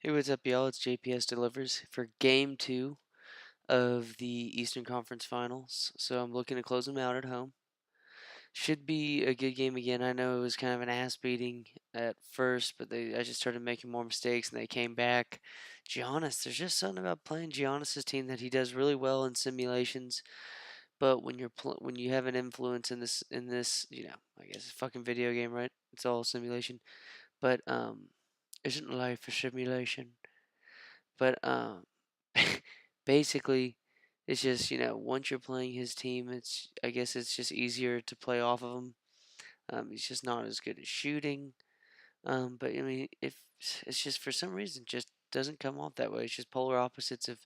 Hey, what's up, y'all? It's JPS Delivers for Game 2 of the Eastern Conference Finals. So I'm looking to close them out at home. Should be a good game again. I know it was kind of an ass beating at first, but I just started making more mistakes and they came back. Giannis, there's just something about playing Giannis's team that he does really well in simulations. But when you have an influence in this, I guess it's a fucking video game, right? It's all simulation. But isn't life a simulation? But basically, it's just once you're playing his team, I guess it's just easier to play off of him. He's just not as good at shooting. But I mean, if it's just for some reason just doesn't come off that way. It's just polar opposites of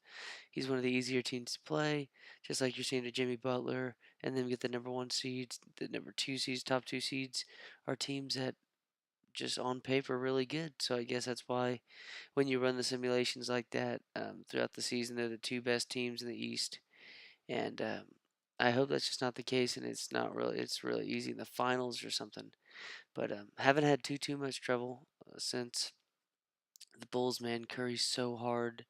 he's one of the easier teams to play, just like you're seeing to Jimmy Butler, and then we get the number one seeds, the number two seeds, top two seeds are teams that just on paper really good. So I guess that's why when you run the simulations like that throughout the season, they're the two best teams in the East. And I hope that's just not the case, and it's not really. It's really easy in the finals or something. But haven't had too much trouble since the Bulls. Man, Curry's so hard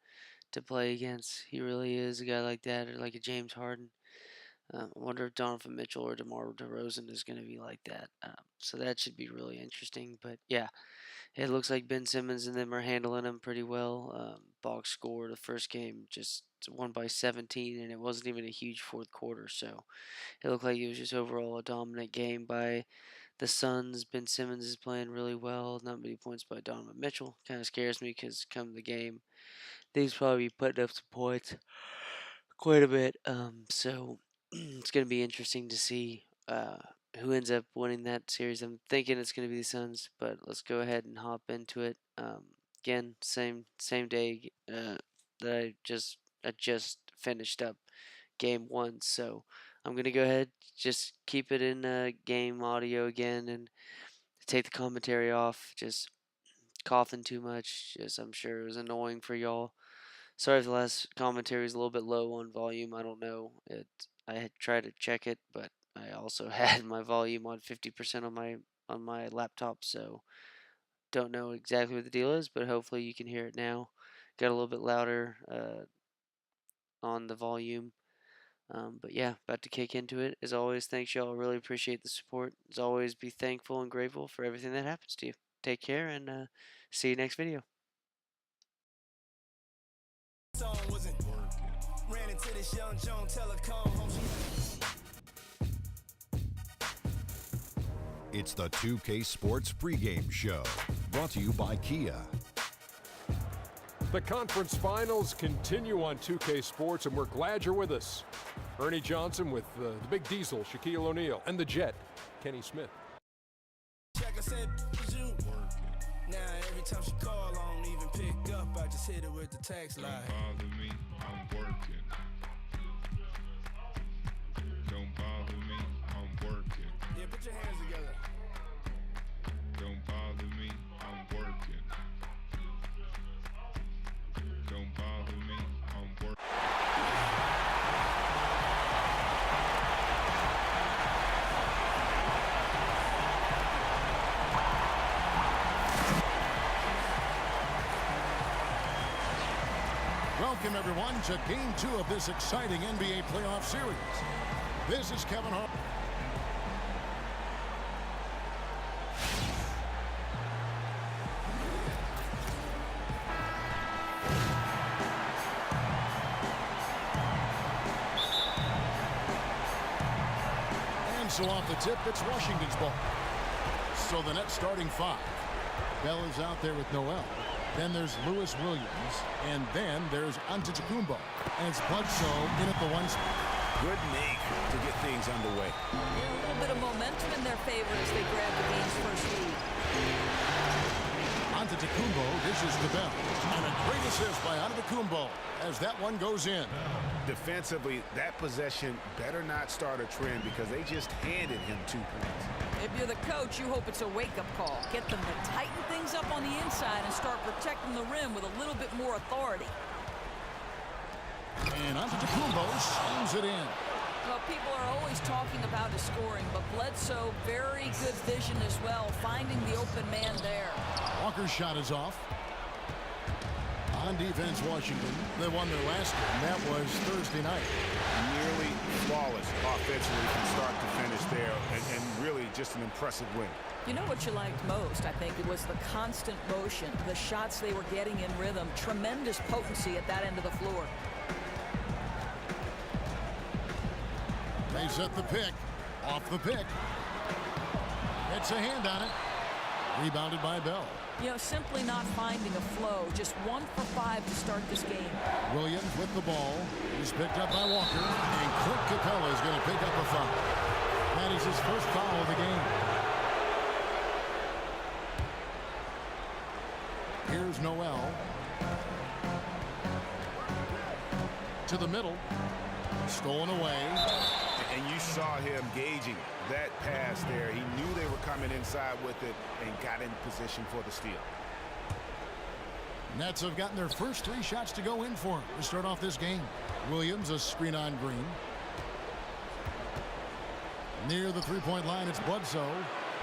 to play against. He really is a guy like that, or like a James Harden. I wonder if Donovan Mitchell or DeMar DeRozan is going to be like that. So that should be really interesting. But yeah, it looks like Ben Simmons and them are handling him pretty well. Box score the first game just won by 17, and it wasn't even a huge fourth quarter. So it looked like it was just overall a dominant game by the Suns. Ben Simmons is playing really well. Not many points by Donovan Mitchell. Kind of scares me because come the game, they's probably putting up some points quite a bit. So it's going to be interesting to see who ends up winning that series. I'm thinking it's going to be the Suns, but let's go ahead and hop into it. Again, same day that I just finished up game one, so I'm gonna go ahead just keep it in game audio again and take the commentary off. Just coughing too much. Just I'm sure it was annoying for y'all. Sorry if the last commentary is a little bit low on volume. I don't know. I had tried to check it, but I also had my volume on 50% on my laptop, so don't know exactly what the deal is, but hopefully you can hear it now. Got a little bit louder on the volume. But yeah, about to kick into it. As always, thanks y'all. Really appreciate the support. As always, be thankful and grateful for everything that happens to you. Take care and see you next video. It's the 2K Sports pregame show, brought to you by Kia. The conference finals continue on 2K Sports, and we're glad you're with us. Ernie Johnson with the Big Diesel, Shaquille O'Neal, and the Jet, Kenny Smith. Now every time she call, I don't even pick up. I just hit her with the text line. Don't bother me, I'm working. Don't bother me, I'm working. Yeah, put your hands together. Don't bother me, I'm working. Don't bother me, I'm working. Welcome, everyone, to Game 2 of this exciting NBA playoff series. This is Kevin Hart. And so off the tip, it's Washington's ball. So the net starting five. Bell is out there with Noel. Then there's Lewis Williams, and then there's Antetokounmpo, and it's Bledsoe in at the one spot. Good make to get things underway. Yeah, a little bit of momentum in their favor as they grab the game's first lead. Antetokounmpo dishes to Bell, and a great assist by Antetokounmpo as that one goes in. Defensively, that possession better not start a trend because they just handed him 2 points. If you're the coach, you hope it's a wake-up call. Get them to tighten things up on the inside and start protecting the rim with a little bit more authority. And Antetokounmpo slams it in. Well, people are always talking about his scoring, but Bledsoe, very good vision as well, finding the open man there. Walker's shot is off. On defense, Washington. They won their last game. That was Thursday night. Nearly flawless offensively from start to finish there, and really just an impressive win. You know what you liked most, I think, it was the constant motion, the shots they were getting in rhythm, tremendous potency at that end of the floor. They set the pick. Off the pick. It's a hand on it. Rebounded by Bell. You know, simply not finding a flow. Just 1 for 5 to start this game. Williams with the ball. He's picked up by Walker. And Clint Capella is going to pick up a foul. That is his first foul of the game. Here's Noel. To the middle. Stolen away. And you saw him gauging that pass there. He knew they were coming inside with it and got in position for the steal. Nets have gotten their first 3 shots to go in for him to start off this game. Williams, a screen on Green. Near the three-point line, it's Bledsoe.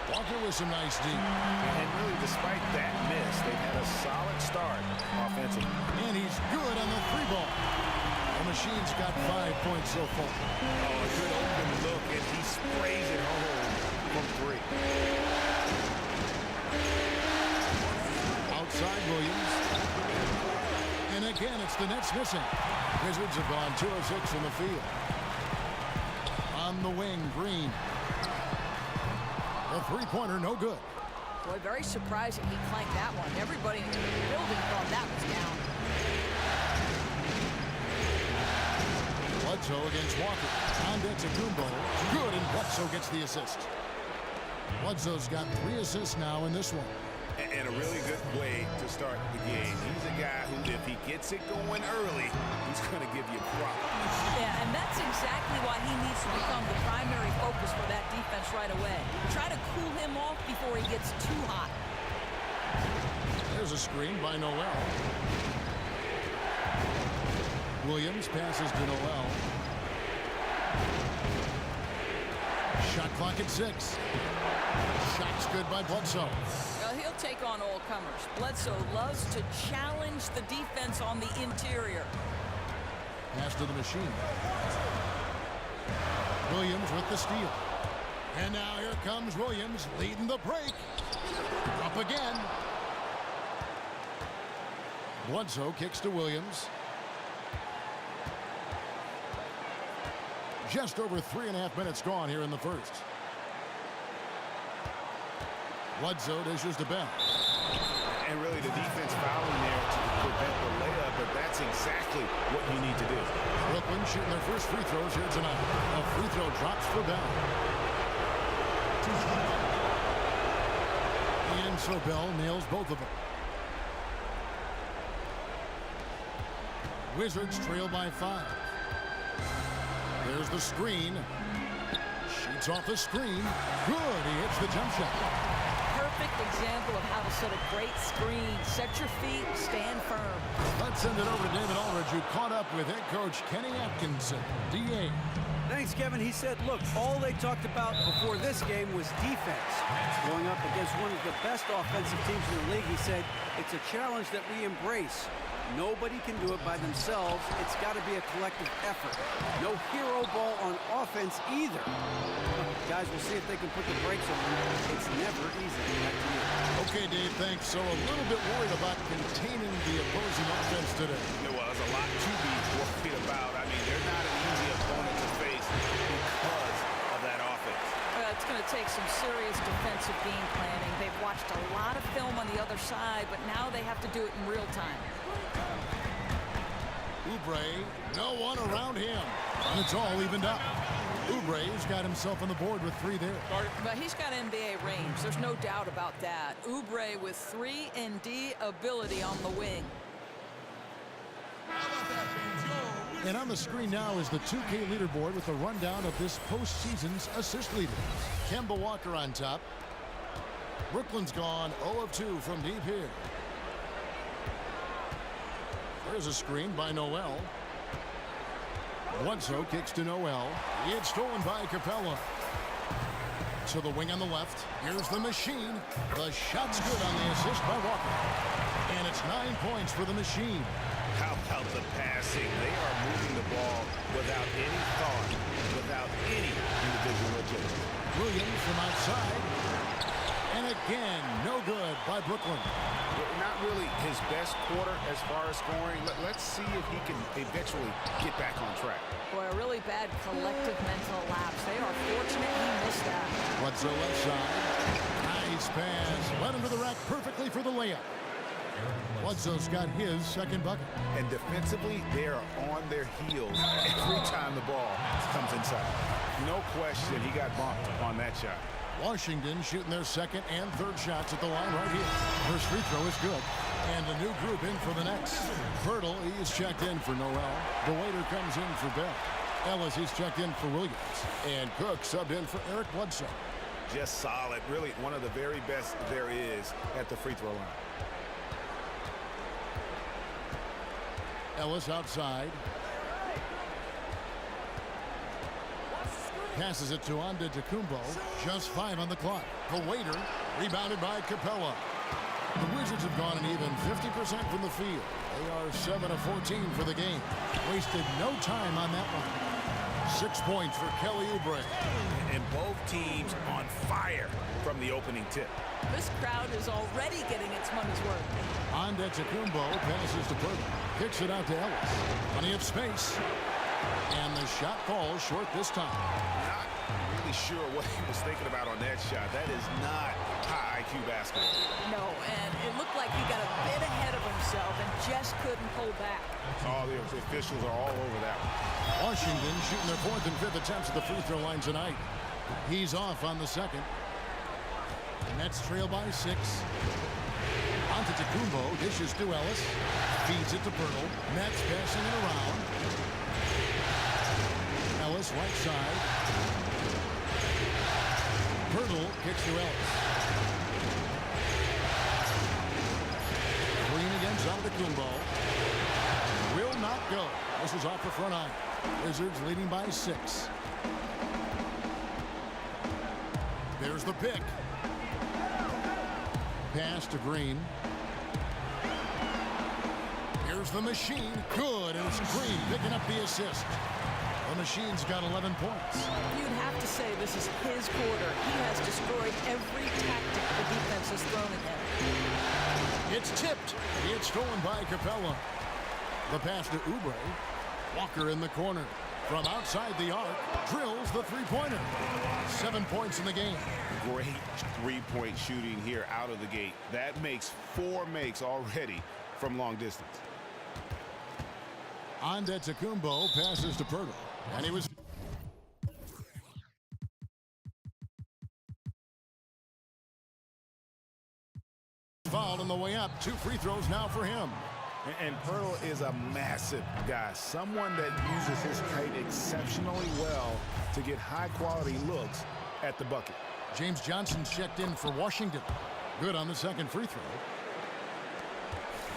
Walker with some nice deep. And really, despite that miss, they've had a solid start offensively. And he's good on the 3-ball. The Machine's got 5 points so far. Oh, a good open look, and he sprays it home from 3. Outside Williams. And again, it's the Nets missing. Wizards have gone 2 of 6 from the field. On the wing, Green. The three-pointer, no good. Boy, very surprising he clanked that one. Everybody in the building thought that was down. Bledsoe against Walker. Antetokounmpo. Good, and Bledsoe gets the assist. Bledsoe's got 3 assists now in this one. And a really good way to start the game. He's a guy who, if he gets it going early, he's going to give you problems. Yeah, and that's exactly why he needs to become the primary focus for that defense right away. Try to cool him off before he gets too hot. There's a screen by Noel. Williams passes to Noel. Shot clock at 6. Shot's good by Bledsoe. Well, he'll take on all comers. Bledsoe loves to challenge the defense on the interior. Pass to the Machine. Williams with the steal. And now here comes Williams leading the break. Up again. Bledsoe kicks to Williams. Just over 3.5 minutes gone here in the first. Bledsoe dishes to Bell. And really, the defense fouling there to prevent the layup, but that's exactly what you need to do. Brooklyn shooting their first free throws here tonight. A free throw drops for Bell. And so Bell nails both of them. Wizards trail by 5. There's the screen. Shoots off the screen. Good. He hits the jump shot. Perfect example of how to set a great screen. Set your feet, stand firm. Let's send it over to David Aldridge, who caught up with head coach Kenny Atkinson. DA. Thanks, Kevin. He said, look, all they talked about before this game was defense. Going up against one of the best offensive teams in the league, he said, it's a challenge that we embrace. Nobody can do it by themselves. It's got to be a collective effort. No hero ball on offense either. Guys, we'll see if they can put the brakes on. It's never easy. Back to you. Okay, Dave, thanks. So a little bit worried about containing the opposing offense today. Well, there's a lot to be worried about. I mean, they're not an easy opponent to face because of that offense. It's going to take some serious defensive game planning. They've watched a lot of film on the other side, but now they have to do it in real time. Oubre, no one around him. And it's all evened up. Oubre's got himself on the board with 3 there. But he's got NBA range. There's no doubt about that. Oubre with 3-and-D ability on the wing. And on the screen now is the 2K leaderboard with a rundown of this postseason's assist leaders. Kemba Walker on top. Brooklyn's gone 0 of 2 from deep here. There's a screen by Noel. Bledsoe kicks to Noel. It's stolen by Capella. To the wing on the left. Here's the Machine. The shot's good on the assist by Walker. And it's 9 9 points for the Machine. How about the passing? They are moving the ball without any thought, without any individual agility. Williams from outside. And again, no good by Brooklyn. Not really his best quarter as far as scoring. Let's see if he can eventually get back on track. Boy, a really bad collective mental lapse. They are fortunate he missed that. Bledsoe left side. Nice pass. Led him to the rack perfectly for the layup. Bledsoe's got his second bucket. And defensively, they are on their heels every time the ball comes inside. No question he got bumped on that shot. Washington shooting their second and third shots at the line right here. First free throw is good. And a new group in for the next. Pirtle, he's checked in for Noel. The waiter comes in for Bell. Ellis, he's checked in for Williams. And Cook subbed in for Eric Bledsoe. Just solid. Really one of the very best there is at the free throw line. Ellis outside. Passes it to Antetokounmpo. Just 5 on the clock. The waiter, rebounded by Capella. The Wizards have gone an even 50% from the field. They are 7 of 14 for the game. Wasted no time on that one. 6 points for Kelly Oubre. And both teams on fire from the opening tip. This crowd is already getting its money's worth. Antetokounmpo passes to Pirtle. Kicks it out to Ellis. Plenty of space. And the shot falls short this time. Not really sure what he was thinking about on that shot. That is not high IQ basketball. No, and it looked like he got a bit ahead of himself and just couldn't pull back. Oh, the officials are all over that one. Washington shooting their 4th and 5th attempts at the free throw line tonight. He's off on the second. The Nets trail by 6. Antetokounmpo dishes to Ellis. Feeds it to Pirtle. Nets passing it around. Ellis right side. Pirtle kicks to Ellis. Green against Antetokounmpo. Will not go. This is off the front eye. Wizards leading by 6. There's the pick. Pass to Green. Here's the Machine. Good. And it's Green picking up the assist. The Machine's got 11 points. You'd have to say this is his quarter. He has destroyed every tactic the defense has thrown at him. It's tipped. It's stolen by Capella. The pass to Oubre. Walker in the corner. From outside the arc, drills the three-pointer. 7 points in the game. Great three-point shooting here out of the gate. That makes 4 makes already from long distance. Antetokounmpo passes to Pirtle. And he was fouled on the way up. 2 free throws now for him. And Pirtle is a massive guy, someone that uses his height exceptionally well to get high-quality looks at the bucket. James Johnson's checked in for Washington. Good on the second free throw.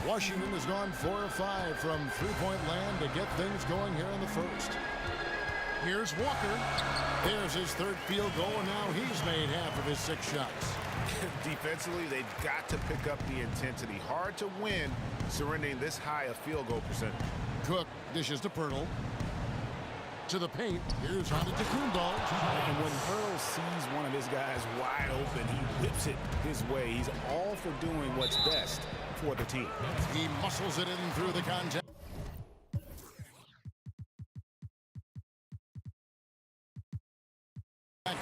Washington has gone 4 of 5 from three-point land to get things going here in the first. Here's Walker. There's his 3rd field goal, and now he's made half of his 6 shots. Defensively, they've got to pick up the intensity. Hard to win surrendering this high a field goal percentage. Cook dishes to Pirtle. To the paint. Here's Antetokounmpo. And when Pirtle sees one of his guys wide open, he whips it his way. He's all for doing what's best for the team. He muscles it in through the contact.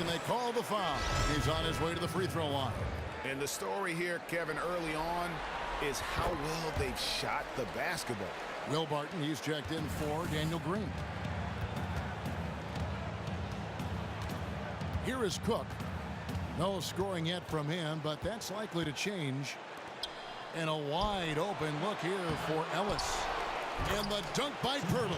And they call the foul. He's on his way to the free throw line. And the story here, Kevin, early on is how well they've shot the basketball. Will Barton, he's checked in for Daniel Green. Here is Cook. No scoring yet from him, but that's likely to change. And a wide open look here for Ellis. And the dunk by Pirtle.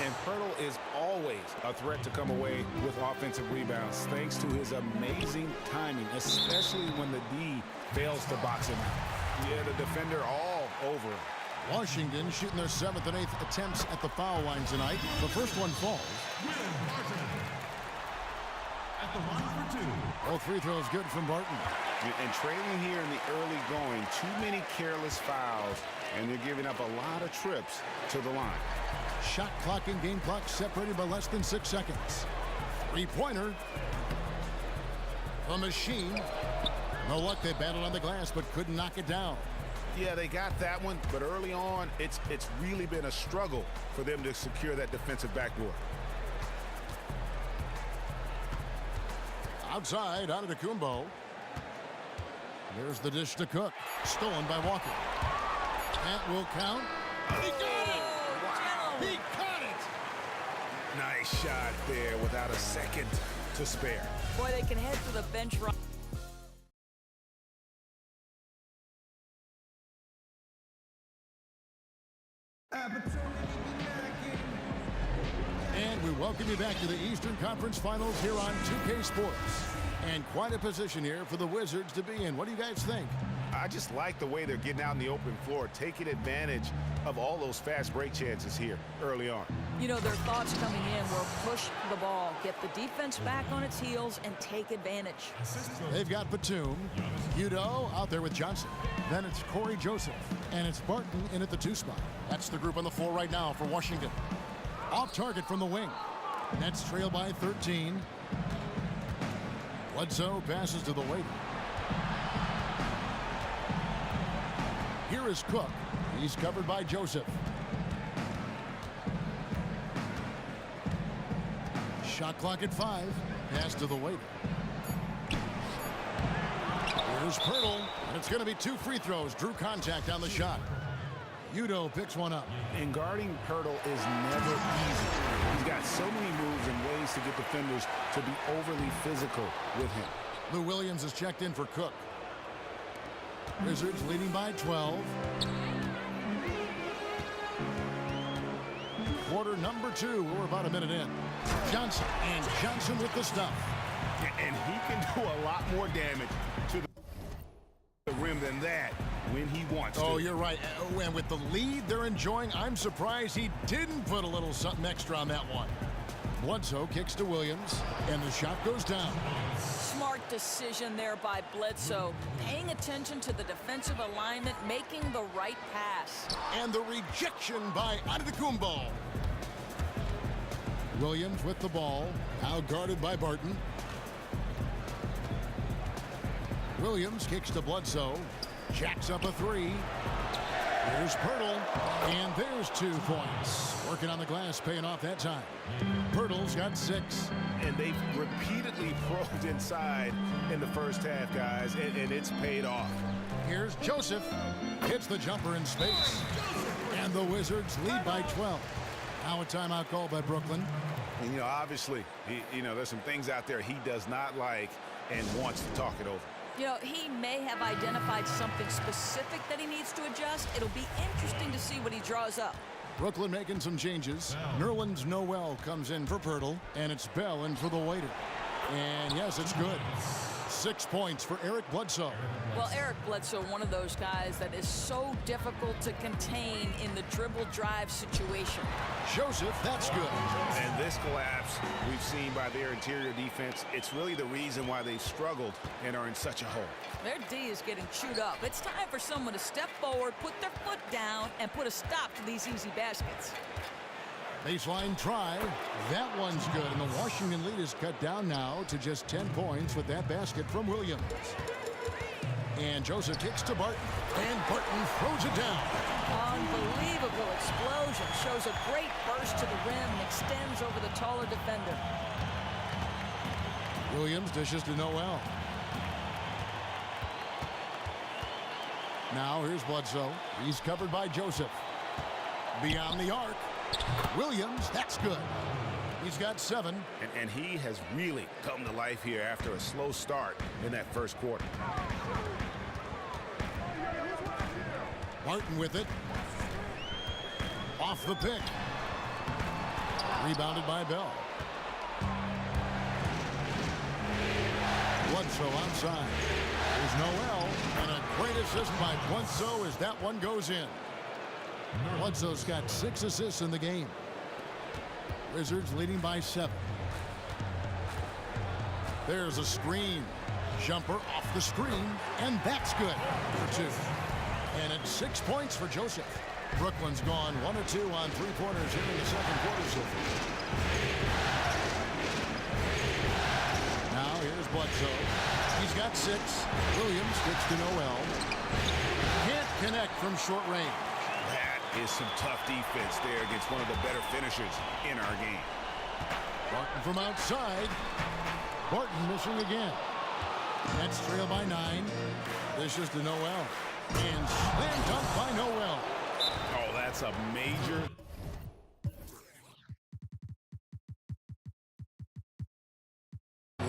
And Pirtle is always a threat to come away with offensive rebounds thanks to his amazing timing, especially when the D fails to box him out. Yeah, the defender all over him. Washington shooting their 7th and 8th attempts at the foul line tonight. The first one falls. At the line for 2. Both free throws good from Barton. And trailing here in the early going, too many careless fouls, and they're giving up a lot of trips to the line. Shot clock and game clock separated by less than 6 seconds. Three-pointer. The machine. No luck, they battled on the glass, but couldn't knock it down. Yeah, they got that one, but early on, it's really been a struggle for them to secure that defensive backboard. Outside, Antetokounmpo. There's the dish to Cook. Stolen by Walker. That will count. He got it! Wow. He caught it! Nice shot there without a second to spare. Boy, they can head to the bench right. And we welcome you back to the Eastern Conference Finals here on 2K Sports. And quite a position here for the Wizards to be in. What do you guys think? I just like the way they're getting out in the open floor, taking advantage of all those fast break chances here early on. You know, their thoughts coming in were push the ball, get the defense back on its heels, and take advantage. They've got Batum, Udo out there with Johnson. Then it's Corey Joseph, and it's Barton in at the 2 spot. That's the group on the floor right now for Washington. Off target from the wing. Nets trail by 13. Bledsoe passes to the waiter. Here is Cook. He's covered by Joseph. Shot clock at 5. Pass to the waiter. Here's Pirtle, and it's going to be 2 free throws. Drew contact on the shot. Udo picks one up. And guarding Pirtle is never easy. He's got so many moves and ways to get defenders to be overly physical with him. Lou Williams is checked in for Cook. Wizards leading by 12. Quarter number 2. We're about a minute in. Johnson, and Johnson with the stuff. And he can do a lot more damage to the rim than that when he wants to. Oh, you're right. And with the lead they're enjoying, I'm surprised he didn't put a little something extra on that one. Bledsoe kicks to Williams, and the shot goes down. Smart decision there by Bledsoe. Paying attention to the defensive alignment, making the right pass. And the rejection by Antetokounmpo. Williams with the ball, now guarded by Barton. Williams kicks to Bledsoe, jacks up a 3. Here's Pirtle, and there's 2 points. Working on the glass, paying off that time. Pirtle's got 6. And they've repeatedly probed inside in the first half, guys, and it's paid off. Here's Joseph. Hits the jumper in space. And the Wizards lead by 12. Now a timeout call by Brooklyn. And, you know, obviously, there's some things out there he does not like and wants to talk it over. You know, he may have identified something specific that he needs to adjust. It'll be interesting to see what he draws up. Brooklyn making some changes. Nerlens Noel comes in for Pirtle, and it's Bell in for the waiter. And yes, it's good. 6 points for Eric Bledsoe. Well, Eric Bledsoe, one of those guys that is so difficult to contain in the dribble drive situation. Joseph, that's good. And this collapse we've seen by their interior defense, it's really the reason why they've struggled and are in such a hole. Their D is getting chewed up. It's time for someone to step forward, put their foot down, and put a stop to these easy baskets. Baseline try. That one's good, and the Washington lead is cut down now to just 10 points with that basket from Williams. And Joseph kicks to Barton, and Barton throws it down. Unbelievable explosion. Shows a great burst to the rim and extends over the taller defender. Williams dishes to Noel. Now here's Bledsoe. He's covered by Joseph. Beyond the arc. Williams, that's good. He's got 7. And he has really come to life here after a slow start in that first quarter. Barton with it. Off the pick. Rebounded by Bell. Bledsoe outside. There's Noel, and a great assist by Bledsoe as that one goes in. Bledsoe's got 6 assists in the game. Wizards leading by 7. There's a screen. Jumper off the screen, and that's good for 2. And it's 6 points for Joseph. Brooklyn's gone 1 of 2 on three-pointers here in the second quarter so far. Now here's Bledsoe. He's got 6. Williams gets to Noel. Can't connect from short range. That is some tough defense there against one of the better finishers in our game. Barton from outside. Barton missing again. Nets trail by 9. This is to Noel. And slam dunk by Noel. Oh, that's a major.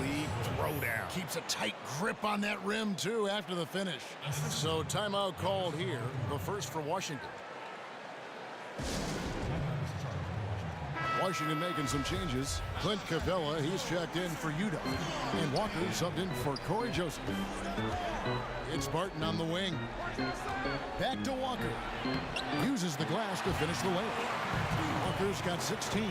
Lead throwdown. Keeps a tight grip on that rim, too, after the finish. So timeout called here. The first for Washington. Washington making some changes. Clint Capella, he's checked in for Utah. And Walker subbed in for Corey Joseph. It's Barton on the wing. Back to Walker. Uses the glass to finish the layup. Walker's got 16.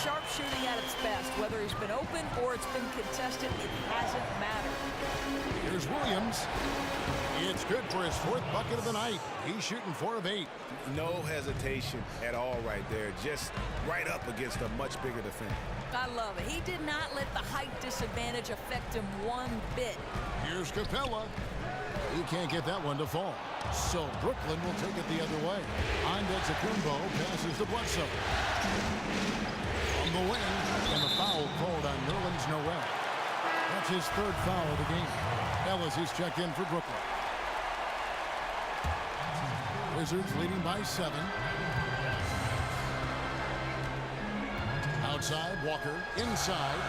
Sharp shooting at its best. Whether he's been open or it's been contested, it hasn't mattered. Here's Williams. It's good for his 4th bucket of the night. He's shooting 4 of 8. No hesitation at all right there. Just right up against a much bigger defender. I love it. He did not let the height disadvantage affect him one bit. Here's Capella. He can't get that one to fall. So Brooklyn will take it the other way. Antetokounmpo passes to Bledsoe. On the wing, and the foul called on Nerlens Noel. That's his 3rd foul of the game. Ellis is checked in for Brooklyn. Wizards leading by 7. Outside, Walker. Inside.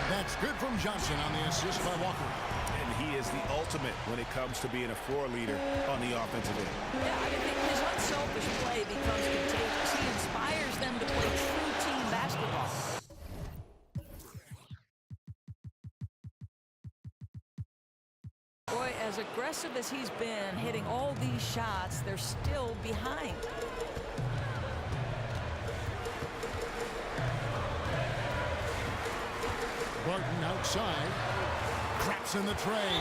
That's good from Johnson on the assist by Walker. And he is the ultimate when it comes to being a floor leader on the offensive end. Yeah, I think his unselfish play becomes contagious. He inspires them to play true team basketball. Boy, as aggressive as he's been hitting all these shots, they're still behind. Barton outside. Traps in the tray.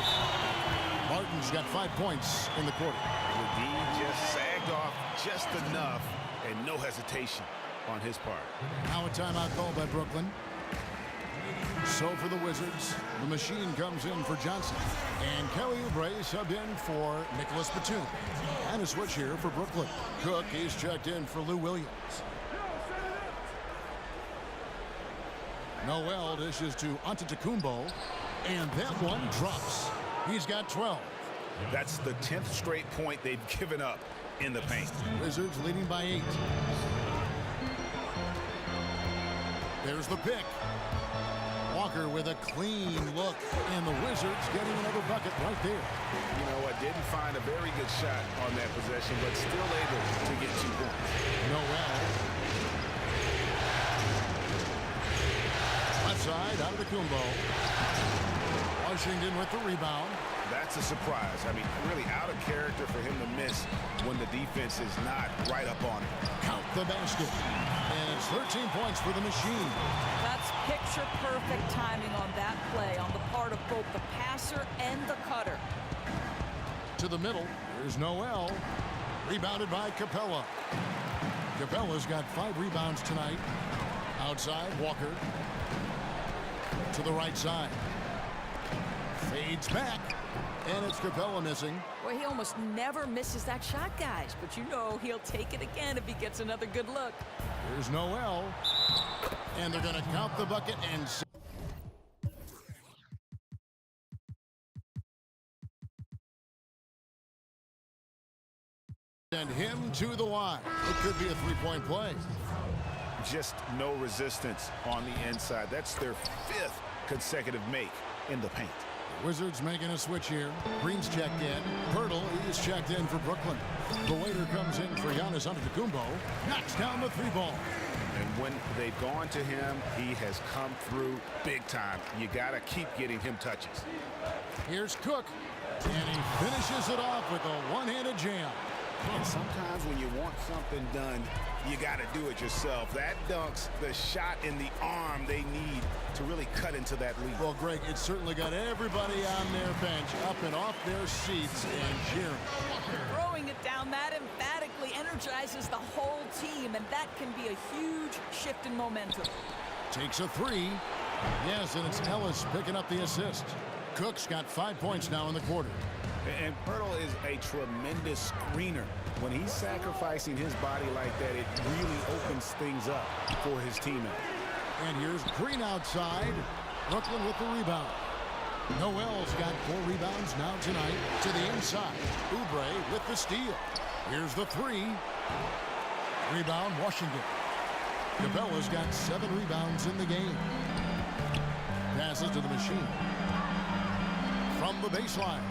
Barton's got 5 points in the quarter. The D just sagged off just enough, and no hesitation on his part. Now a timeout called by Brooklyn. So for the Wizards, the machine comes in for Johnson. And Kelly Oubre subbed in for Nicholas Batum. And a switch here for Brooklyn. Cook is checked in for Lou Williams. Noel dishes to Antetokounmpo. And that one drops. He's got 12. That's the 10th straight point they've given up in the paint. Wizards leading by 8. There's the pick. Walker with a clean look, and the Wizards getting another bucket right there. You know what? Didn't find a very good shot on that possession, but still able to get 2 points. Noel. Left side, out of the Kumbo. Washington with the rebound. That's a surprise. I mean, really out of character for him to miss when the defense is not right up on him. Count the basket. And it's 13 points for the machine. That's picture-perfect timing on that play on the part of both the passer and the cutter. To the middle, here's Noel. Rebounded by Capella. Capella's got 5 rebounds tonight. Outside, Walker. To the right side. Fades back. And it's Capella missing. Well, he almost never misses that shot, guys. But you know he'll take it again if he gets another good look. Here's Noel. And they're going to count the bucket and send him to the line. It could be a 3-point play. Just no resistance on the inside. That's their 5th consecutive make in the paint. Wizards making a switch here. Green's checked in. Pirtle is checked in for Brooklyn. The waiter comes in for Giannis Antetokounmpo. Knocks down the 3 ball. And when they've gone to him, he has come through big time. You got to keep getting him touches. Here's Cook. And he finishes it off with a one-handed jam. And sometimes when you want something done, you got to do it yourself. That dunks the shot in the arm they need to really cut into that lead. Well, Greg, it certainly got everybody on their bench up and off their seats and cheering. Throwing it down that emphatically energizes the whole team, and that can be a huge shift in momentum. Takes a three. Yes, and it's Ellis picking up the assist. Cook's got 5 points now in the quarter. And Pirtle is a tremendous screener. When he's sacrificing his body like that, it really opens things up for his teammate. And here's Green outside. Brooklyn with the rebound. Noel's got 4 rebounds now tonight. To the inside. Oubre with the steal. Here's the three. Rebound, Washington. Capella's got 7 rebounds in the game. Passes to the machine. From the baseline.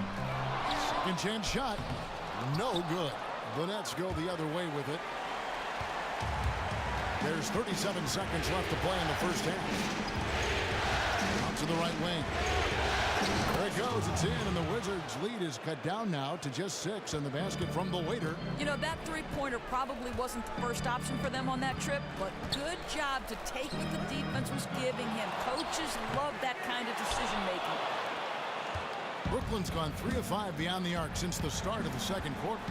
Second chance shot. No good. The Nets go the other way with it. There's 37 seconds left to play in the first half. Out to the right wing. There it goes. It's in, and the Wizards' lead is cut down now to just 6, and the basket from the waiter. You know, that three-pointer probably wasn't the first option for them on that trip, but good job to take what the defense was giving him. Coaches love that kind of decision-making. Brooklyn's gone 3 of 5 beyond the arc since the start of the second quarter.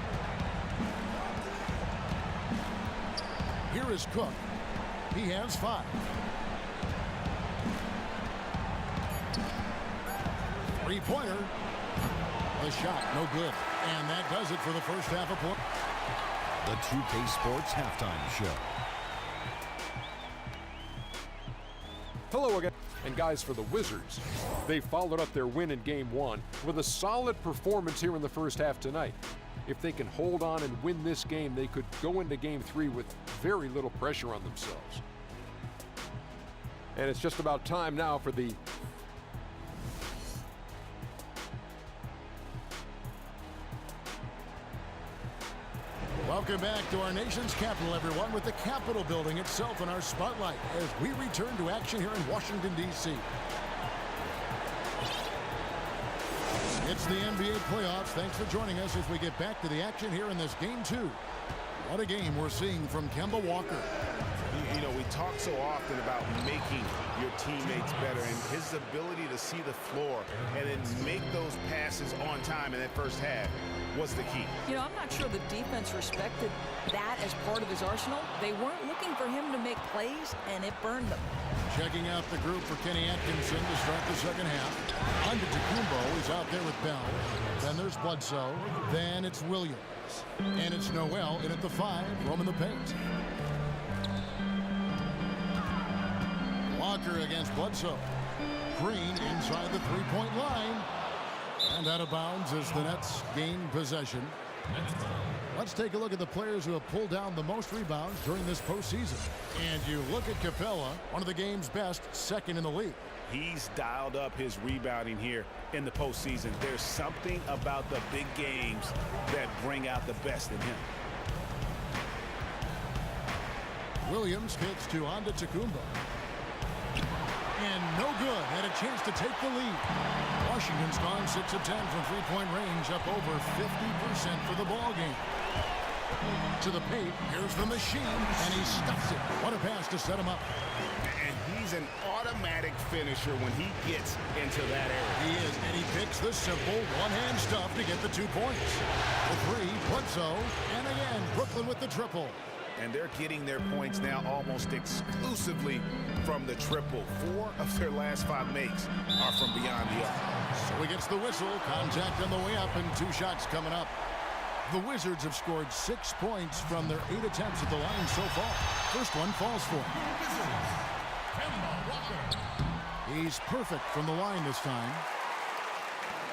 Here is Cook. He has 5. Three-pointer. The shot, no good. And that does it for the first half of play. The 2K Sports Halftime Show. Hello again. And guys, for the Wizards, they followed up their win in Game 1 with a solid performance here in the first half tonight. If they can hold on and win this game, they could go into Game 3 with very little pressure on themselves. And it's just about time now for the Welcome back to our nation's capital, everyone, with the Capitol building itself in our spotlight as we return to action here in Washington, D.C. It's the NBA playoffs. Thanks for joining us as we get back to the action here in this Game 2. What a game we're seeing from Kemba Walker. You know, we talk so often about making your teammates better, and his ability to see the floor and then make those passes on time in that first half was the key. You know, I'm not sure the defense respected that as part of his arsenal. They weren't looking for him to make plays, and it burned them. Checking out the group for Kenny Atkinson to start the second half. Antetokounmpo is out there with Bell. Then there's Bledsoe. Then it's Williams. And it's Noel in at the 5, roaming the paint. Walker against Bledsoe. Green inside the three-point line. And out of bounds as the Nets gain possession. Let's take a look at the players who have pulled down the most rebounds during this postseason. And you look at Capella, one of the game's best, second in the league. He's dialed up his rebounding here in the postseason. There's something about the big games that bring out the best in him. Williams kicks to Antetokounmpo. And no good. Had a chance to take the lead. Washington's gone 6 of 10 from three-point range, up over 50% for the ball game. To the paint, here's the machine, and he stuffs it. What a pass to set him up. And he's an automatic finisher when he gets into that area. He is, and he picks the simple one-hand stuff to get the 2 points. The 3, Bledsoe, and again, Brooklyn with the triple. And they're getting their points now almost exclusively from the triple. 4 of their last 5 makes are from beyond the arc. So he gets the whistle, contact on the way up, and 2 shots coming up. The Wizards have scored 6 points from their 8 attempts at the line so far. First one falls for him. He's perfect from the line this time.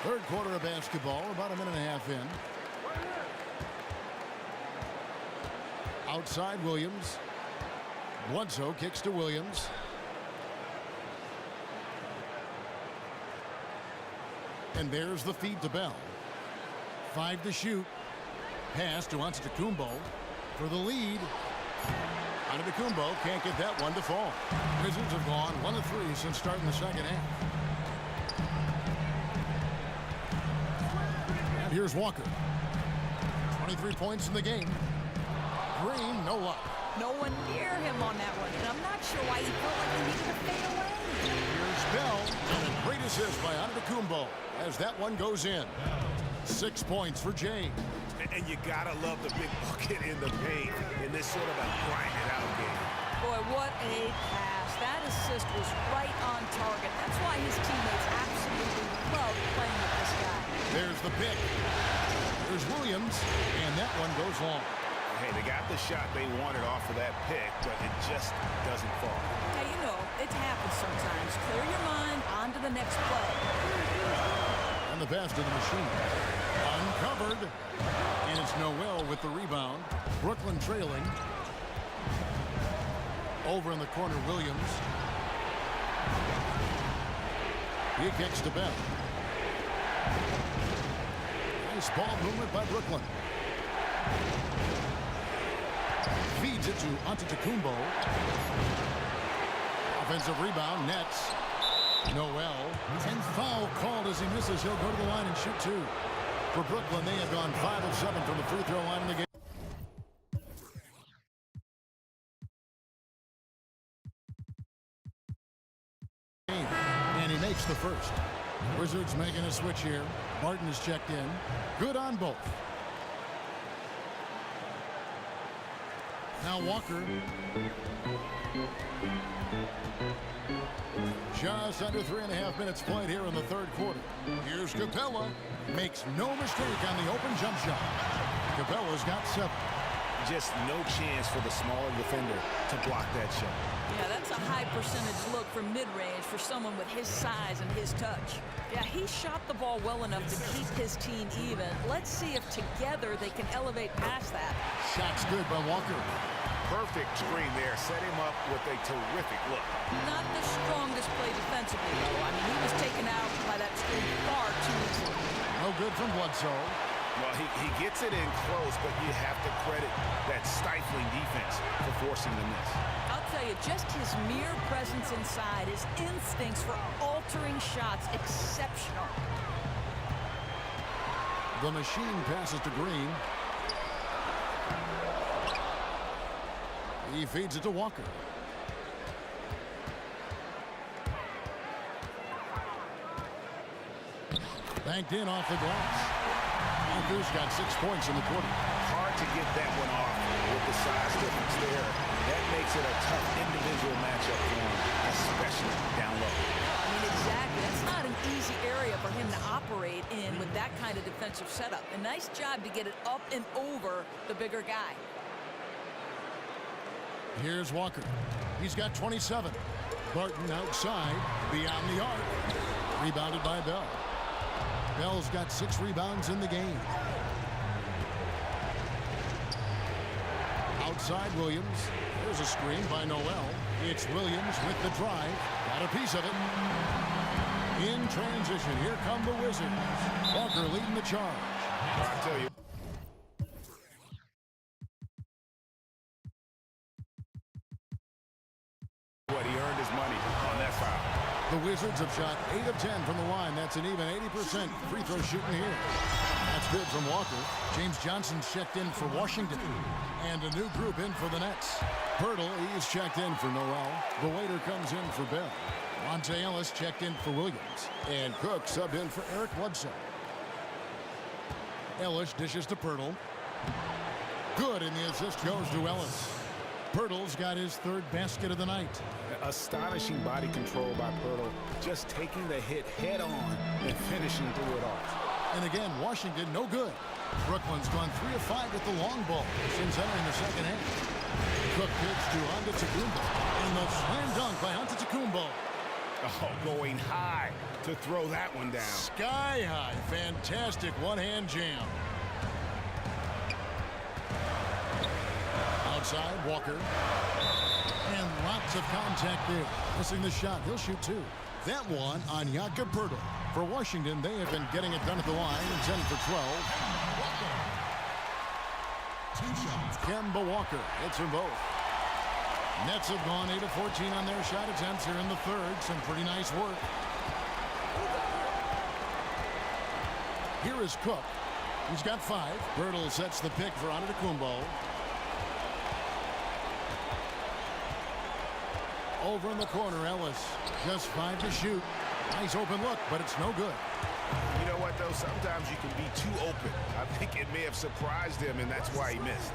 Third quarter of basketball, about a minute and a half in. Outside Williams. Bledsoe kicks to Williams. And there's the feed to Bell. 5 to shoot. Pass to Antetokounmpo for the lead. Antetokounmpo can't get that one to fall. Wizards have gone 1 of 3 since starting the second half. And here's Walker. 23 points in the game. Green, no luck. No one near him on that one, and I'm not sure why he felt like he needed to fade away. Here's Bell, and a great assist by Antetokounmpo as that one goes in. 6 points for James. And you gotta love the big bucket in the paint in this sort of a grinded-out game. Boy, what a pass. That assist was right on target. That's why his teammates absolutely love playing with this guy. There's the pick. There's Williams, and that one goes long. Hey, they got the shot they wanted off of that pick, but it just doesn't fall. Hey, you know, it happens sometimes. Clear your mind, on to the next play. And the pass to the machine. Uncovered. And it's Noel with the rebound. Brooklyn trailing. Over in the corner, Williams. He kicks to Bell. Nice ball movement by Brooklyn. Feeds it to Antetokounmpo. Offensive rebound, nets. Noel. And foul called as he misses. He'll go to the line and shoot two. For Brooklyn, they have gone 5 of 7 from the free throw line in the game. And he makes the first. Wizards making a switch here. Martin is checked in. Good on both. Now Walker. Just under 3.5 minutes played here in the third quarter. Here's Capella. Makes no mistake on the open jump shot. Capella's got 7. Just no chance for the smaller defender to block that shot. Yeah, that's a high percentage look from mid-range for someone with his size and his touch. Yeah, he shot the ball well enough to keep his team even. Let's see if together they can elevate past that. Shot's good by Walker. Perfect screen there. Set him up with a terrific look. Not the strongest play defensively, though. I mean, he was taken out by that screen far too easily. No good from Bledsoe. Well, he gets it in close, but you have to credit that stifling defense for forcing the miss. I'll tell you, just his mere presence inside, his instincts for altering shots, exceptional. The machine passes to Green. He feeds it to Walker. Banked in off the glass. Walker's got 6 points in the quarter. Hard to get that one off with the size difference there. That makes it a tough individual matchup for him, especially down low. I mean, exactly. That's not an easy area for him to operate in with that kind of defensive setup. A nice job to get it up and over the bigger guy. Here's Walker. He's got 27. Barton outside, beyond the arc. Rebounded by Bell. Bell's got 6 rebounds in the game. Outside Williams. There's a screen by Noel. It's Williams with the drive. Got a piece of it. In transition, here come the Wizards. Walker leading the charge. I tell you. What, he earned his money on that foul. The Wizards have shot 8 of 10 from the line. That's an even 80% free throw shooting here. That's good from Walker. James Johnson's checked in for Washington. And a new group in for the Nets. Pirtle, he's checked in for Noel. The waiter comes in for Bell. Monte Ellis checked in for Williams. And Cook subbed in for Eric Bledsoe. Ellis dishes to Pirtle. Good, and the assist goes to Ellis. Pirtle's got his 3rd basket of the night. Astonishing body control by Pirtle, just taking the hit head on and finishing through it off. And again, Washington no good. Brooklyn's gone 3 of 5 with the long ball since entering the second half. Cook pitch to Antetokounmpo, and the slam dunk by Antetokounmpo. Oh, going high to throw that one down. Sky high, fantastic one-hand jam. Outside, Walker. And lots of contact there. Missing the shot. He'll shoot 2. That one on Jakob Poeltl. For Washington, they have been getting it done at the line. 10 for 12. Kemba Walker hits them both. Nets have gone 8 of 14 on their shot attempts here in the third. Some pretty nice work. Here is Cook. He's got 5. Birtle sets the pick for Antetokounmpo. Over in the corner, Ellis. Just 5 to shoot. Nice open look, but it's no good. You know what, though? Sometimes you can be too open. I think it may have surprised him, and that's why he missed.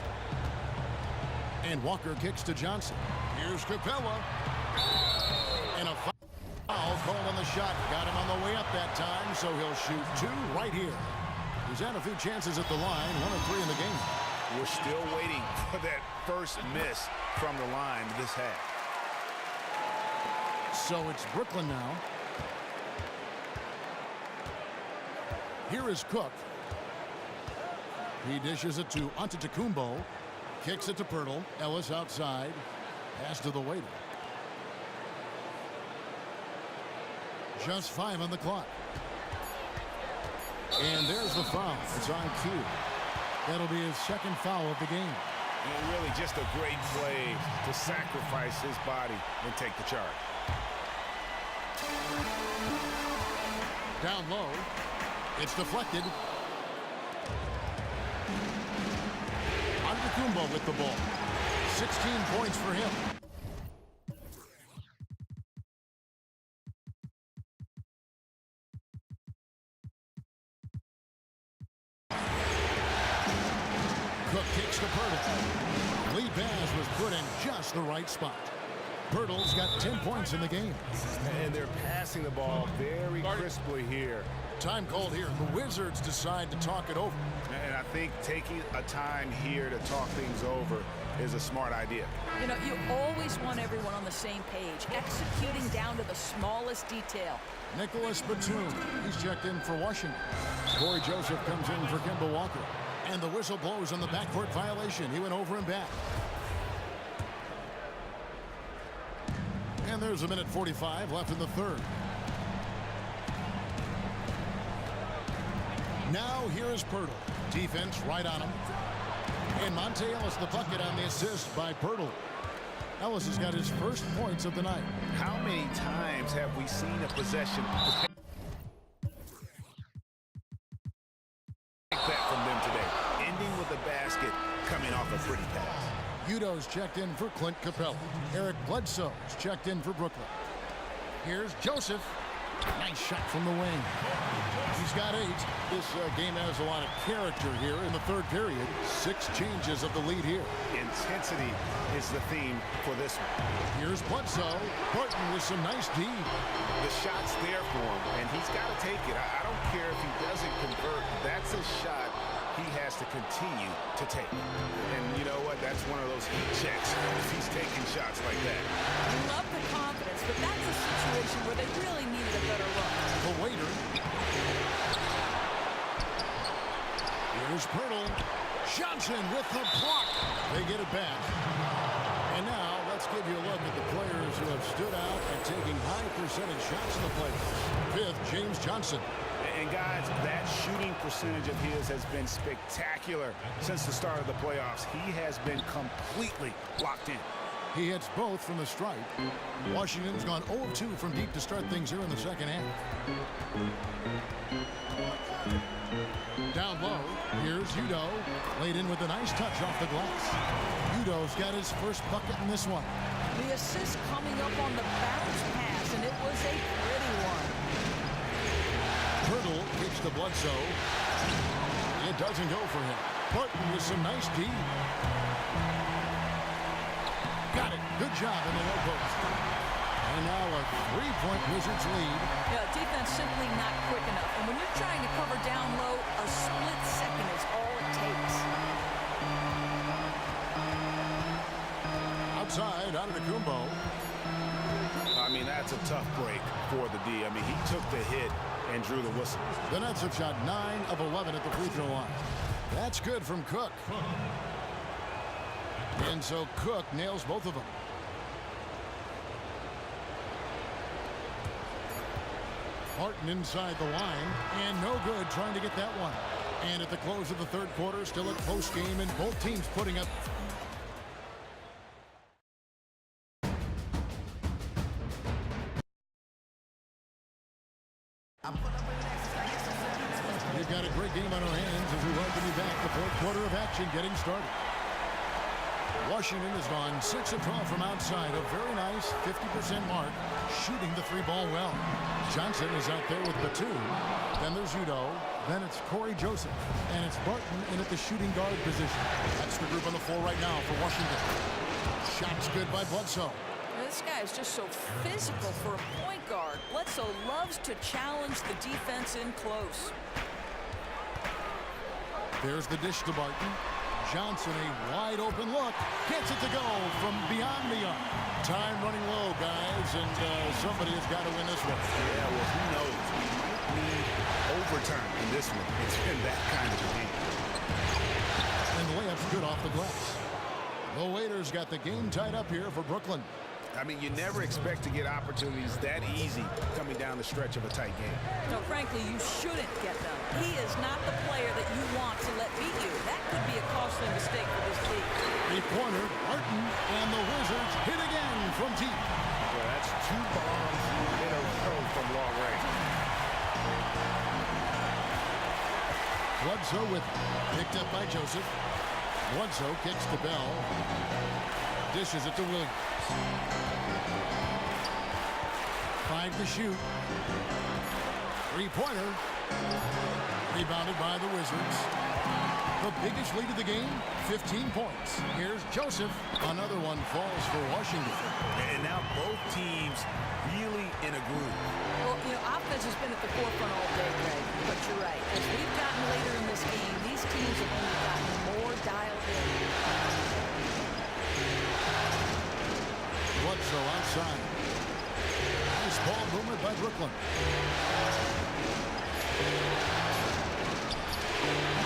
And Walker kicks to Johnson. Here's Capella. And a foul called on the shot. Got him on the way up that time, so he'll shoot 2 right here. He's had a few chances at the line, 1 of 3 in the game. We're still waiting for that first miss from the line this half. So it's Brooklyn now. Here is Cook. He dishes it to Antetokounmpo. Kicks it to Pirtle. Ellis outside. Pass to the waiter. Just 5 on the clock. And there's the foul. It's on cue. That'll be his second foul of the game. And really just a great play to sacrifice his body and take the charge. Down low. It's deflected. Antetokounmpo with the ball. 16 points for him. Cook kicks to Pirtle. Lee Baz was put in just the right spot. Pirtle's got 10 points in the game. And they're passing the ball very crisply here. Time called here. The Wizards decide to talk it over. And I think taking a time here to talk things over is a smart idea. You know, you always want everyone on the same page, executing down to the smallest detail. Nicholas Batum. He's checked in for Washington. Corey Joseph comes in for Kemba Walker. And the whistle blows on the backcourt violation. He went over and back. And there's a minute 45 left in the third. Now here is Pirtle. Defense right on him. And Monte Ellis the bucket on the assist by Pirtle. Ellis has got his first points of the night. How many times have we seen a possession like that from them today? Ending with a basket coming off a pretty pass. Udo's checked in for Clint Capella. Eric Bledsoe's checked in for Brooklyn. Here's Joseph. Nice shot from the wing. He's got 8. This game has a lot of character here in the third period. 6 changes of the lead here. Intensity is the theme for this one. Here's Bledsoe. Barton with some nice D. The shot's there for him, and he's got to take it. I don't care if he doesn't convert. That's a shot he has to continue to take. And you know what? That's one of those heat checks if he's taking shots like that. I love the confidence, but that's a situation where they really needed a better look. The waiter. Here's Pirtle. Johnson with the block. They get it back. And now let's give you a look at the players who have stood out and taking high percentage shots in the playoffs. 5th, James Johnson. And guys, that shooting percentage of his has been spectacular since the start of the playoffs. He has been completely locked in. He hits both from the stripe. Washington's gone 0 of 2 from deep to start things here in the second half. Down low, here's Udo. Laid in with a nice touch off the glass. Udo's got his first bucket in this one. The assist coming up on the bounce pass, and it was a pretty one. Pirtle kicks to Bledsoe. It doesn't go for him. Barton with some nice D. Got it. Good job in the low post. And now a 3-point Wizards lead. Yeah, defense simply not quick enough. And when you're trying to cover down low, a split second is all it takes. Outside, Antetokounmpo. I mean, that's a tough break for the D. I mean, he took the hit and drew the whistle. The Nets have shot 9 of 11 at the free throw line. That's good from Cook. And so Cook nails both of them. Martin inside the line, and no good trying to get that one. And at the close of the third quarter, still at post game, and both teams putting up. They've got got a great game on our hands as we welcome you back. The fourth quarter of action getting started. Washington has gone 6 of 12 from outside. A very nice 50% mark, shooting the three ball well. Johnson is out there with Batum. Then there's Udo. Then it's Corey Joseph. And it's Barton in at the shooting guard position. That's the group on the floor right now for Washington. Shots good by Bledsoe. This guy is just so physical for a point guard. Bledsoe loves to challenge the defense in close. There's the dish to Barton. Johnson, a wide open look, gets it to go from beyond the arc. Time running low, guys, and somebody has got to win this one. Yeah, well, who knows? We might need overtime in this one. It's been that kind of a game. And the layup's good off the glass. The Waiters got the game tied up here for Brooklyn. I mean, you never expect to get opportunities that easy coming down the stretch of a tight game. No, frankly, you shouldn't get them. He is not the player that you want to let beat you. That could be a costly mistake for this league. Three-pointer, Barton, and the Wizards hit again from deep. Well, that's 2 bombs in a row from long range. Bledsoe with picked up by Joseph. Bledsoe kicks to Bell. Dishes it to Williams. 5 to shoot. Three-pointer. Rebounded by the Wizards. The biggest lead of the game, 15 points. Here's Joseph. Another one falls for Washington. And now both teams really in a groove. Well, you know, offense has been at the forefront all day, Greg. But you're right. As we've gotten later in this game, these teams have only gotten more dialed in. Bledsoe outside. Nice ball movement by Brooklyn.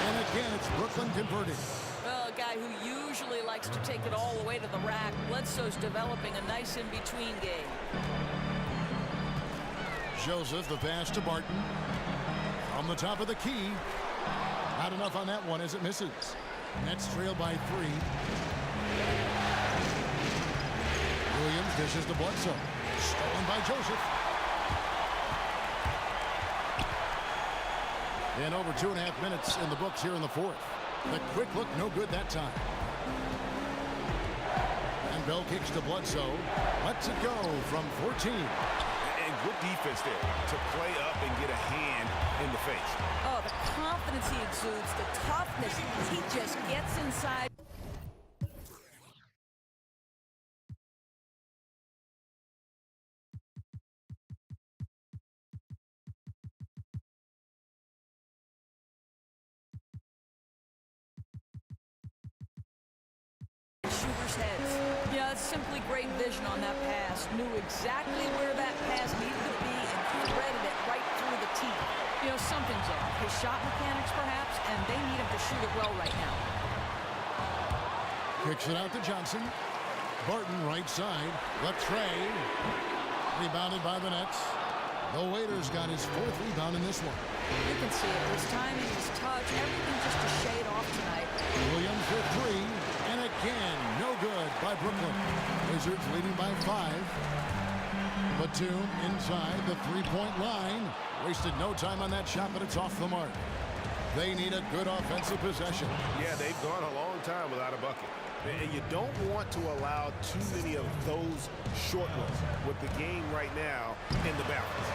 And again, it's Brooklyn converting. Well, a guy who usually likes to take it all the way to the rack. Bledsoe's developing a nice in-between game. Joseph, the pass to Barton. From the top of the key. Not enough on that one as it misses. Nets trail by 3. Williams dishes to Bledsoe. Stolen by Joseph. And over 2.5 minutes in the books here in the fourth. The quick look, no good that time. And Bell kicks to Bledsoe. Lets it go from 14. And good defense there to play up and get a hand in the face. Oh, the confidence he exudes, the toughness. He just gets inside. Shooters' heads. Yeah, it's simply great vision on that pass. Knew exactly where that pass needed to be and threaded it right through the teeth. You know, something's off. His shot mechanics, perhaps, and they need him to shoot it well right now. Kicks it out to Johnson. Barton right side. Latre. Rebounded by the Nets. The Waiters got his 4th rebound in this one. You can see it. His timing, his touch, everything just a shade off tonight. Williams with 3. And again, no good by Brooklyn. Wizards leading by 5. Batum inside the 3-point line. Wasted no time on that shot, but it's off the mark. They need a good offensive possession. Yeah, they've gone a long time without a bucket. And you don't want to allow too many of those short ones with the game right now in the balance.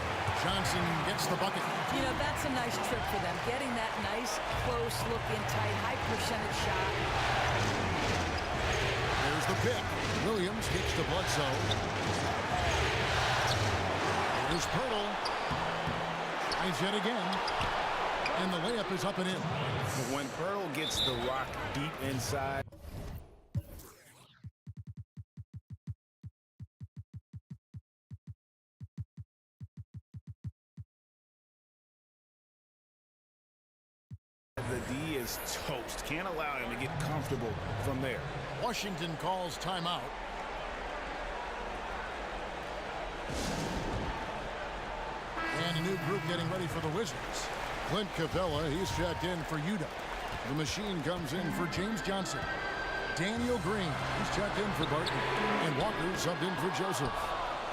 Johnson gets the bucket. You know, that's a nice trick for them. Getting that nice, close looking, tight, high percentage shot. There's the pick. Williams kicks to Bledsoe. Here's Pirtle. Tries yet again. And the layup is up and in. When Pearl gets the rock deep inside. The D is toast. Can't allow him to get comfortable from there. Washington calls timeout. And a new group getting ready for the Wizards. Clint Capella, he's checked in for Utah. The machine comes in for James Johnson. Daniel Green, he's checked in for Barton. And Walker subbed in for Joseph.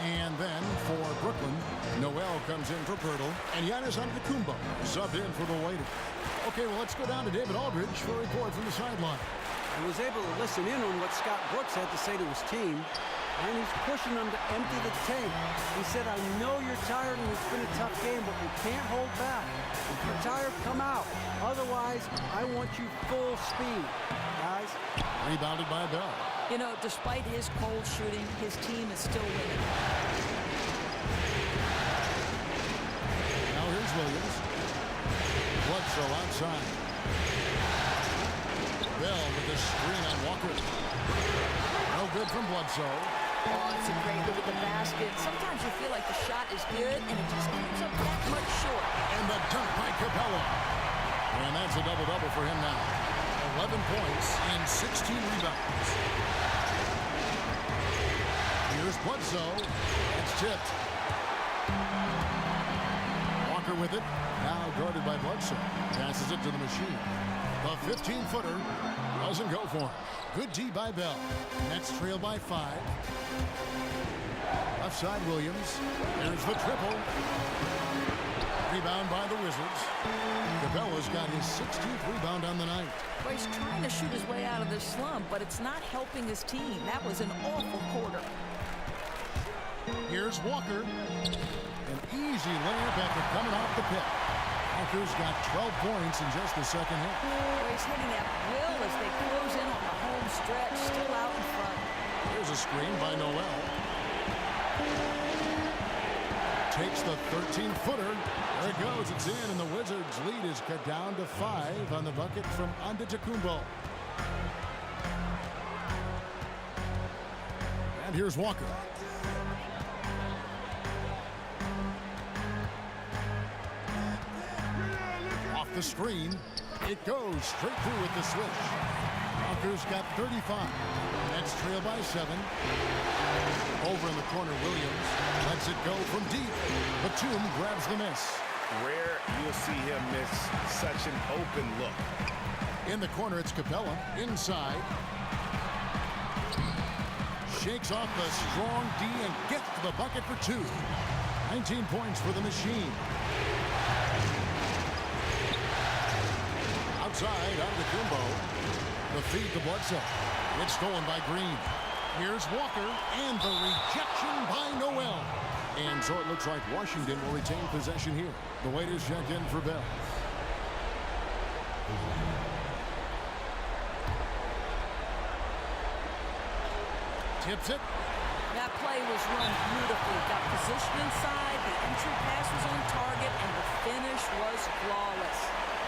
And then for Brooklyn, Noel comes in for Pirtle, and Giannis Antetokounmpo subbed in for the waiter. Okay, well, let's go down to David Aldridge for a report from the sideline. I was able to listen in on what Scott Brooks had to say to his team, and he's pushing them to empty the tank. He said, I know you're tired and it's been a tough game, but you can't hold back. If you're tired, come out. Otherwise, I want you full speed, guys. Rebounded by Bell. You know, despite his cold shooting, his team is still winning. Now here's Williams. Bledsoe outside. Bell with the screen on Walker. No good from Bledsoe. Oh, it's a great look at the basket. Sometimes you feel like the shot is good, and it just comes up that much short. And the dunk by Capella. And that's a double-double for him now. 11 points and 16 rebounds. Here's Bledsoe. It's tipped. Walker with it. Now guarded by Bledsoe. Passes it to the machine. The 15-footer doesn't go for him. Good D by Bell. Nets trail by 5. Left side Williams. There's the triple. Rebound by the Wizards. Capella's got his 16th rebound on the night. Well, he's trying to shoot his way out of this slump, but it's not helping his team. That was an awful quarter. Here's Walker. An easy layup after coming off the pick. Walker's got 12 points in just the second half. Well, he's hitting at will as they close in on the home stretch, still out in front. Here's a screen by Noel. Takes the 13-footer. There it goes. It's in, and the Wizards' lead is cut down to 5 on the bucket from Antetokounmpo. And here's Walker. Off the screen. It goes straight through with the switch. Walker's got 35. Nets trail by 7. Over in the corner, Williams lets it go from deep. Batum grabs the miss. Rare you'll see him miss such an open look. In the corner, it's Capella. Inside. Shakes off the strong D and gets to the bucket for 2. 19 points for the machine. Outside, Antetokounmpo. The feed to Bledsoe. It's stolen by Green. Here's Walker, and the rejection by Noel. And so it looks like Washington will retain possession here. The waiters check in for Bell. Tips it. That play was run beautifully. Got position inside, the entry pass was on target, and the finish was flawless.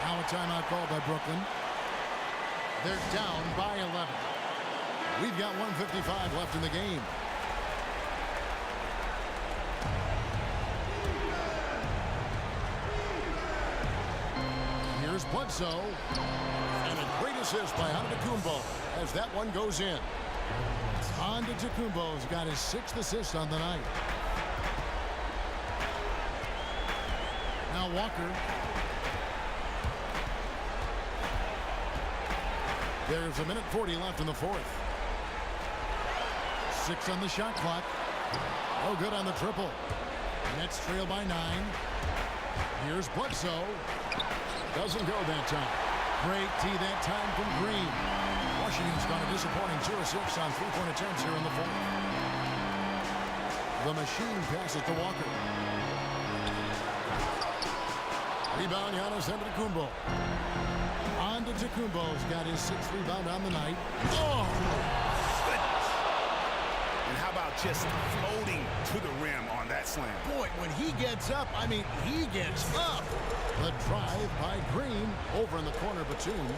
Now a timeout called by Brooklyn. They're down by 11. We've got 1:55 left in the game. Here's Bledsoe. And a great assist by Antetokounmpo as that one goes in. Antetokounmpo's got his 6th assist on the night. Now Walker. There's 1:40 left in the 4th. 6 on the shot clock. No good on the triple. Nets trail by 9. Here's Bledsoe. Doesn't go that time. Great tee that time from Green. Washington's got a disappointing 2 of 6 on 3-point attempts here in the 4th. The machine passes to Walker. Rebound, Giannis Antetokounmpo. Antetokounmpo's got his 6th rebound on the night. Oh! And how about just floating to the rim on that slam? Boy, when he gets up, I mean, he gets up. The drive by Green. Over in the corner, Batum.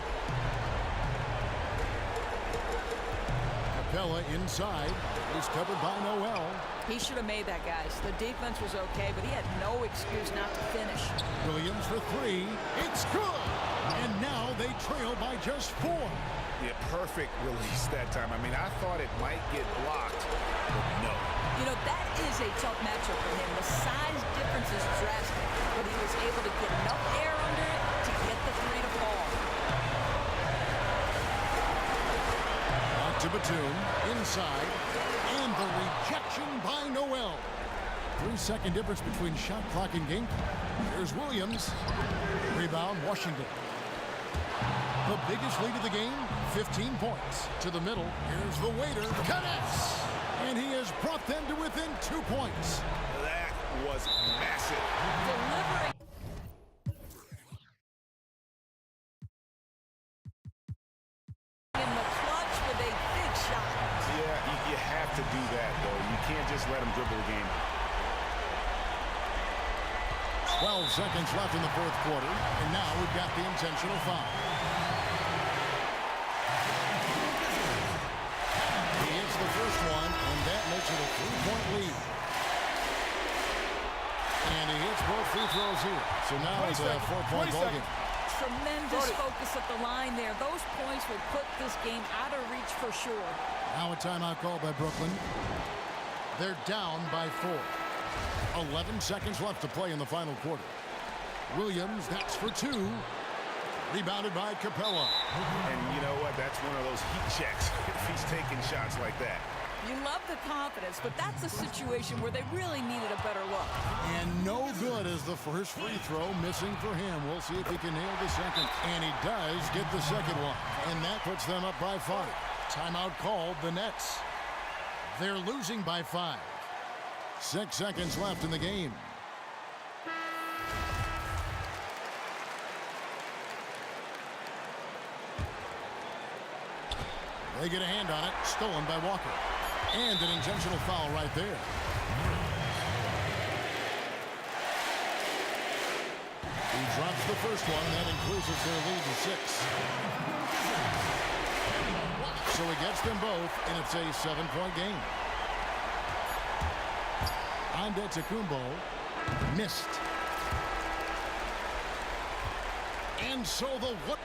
Capella inside. He's covered by Noel. He should have made that, guys. The defense was okay, but he had no excuse not to finish. Williams for 3. It's good. And now they trail by just 4. Yeah, perfect release that time. I mean, I thought it might get blocked, but no. You know, that is a tough matchup for him. The size difference is drastic, but he was able to get enough air under it to get the 3 to fall. To Batum, inside, and the rejection by Noel. 3-second difference between shot clock and game clock. Here's Williams. Rebound, Washington. The biggest lead of the game, 15 points. To the middle, here's the waiter, connects. And he has brought them to within 2 points. That was massive. Delivering. In the clutch with a big shot. Yeah, you have to do that, though. You can't just let him dribble the game. 12 seconds left in the fourth quarter, and now we've got the intentional foul. He hits the first one, and that makes it a 3-point lead. And he hits both free throws here. So now it's a 4-point ball game. Tremendous focus at the line there. Those points will put this game out of reach for sure. Now a timeout called by Brooklyn. They're down by 4. 11 seconds left to play in the final quarter. Williams, that's for 2. Rebounded by Capella. And you know what? That's one of those heat checks if he's taking shots like that. You love the confidence, but that's a situation where they really needed a better look. And no good as the first free throw missing for him. We'll see if he can nail the second. And he does get the second one. And that puts them up by 5. Timeout called, the Nets. They're losing by 5. 6 seconds left in the game. They get a hand on it. Stolen by Walker. And an intentional foul right there. He drops the first one, and that increases their lead to 6. So he gets them both, and it's a 7-point game. Antetokounmpo missed. And so the what?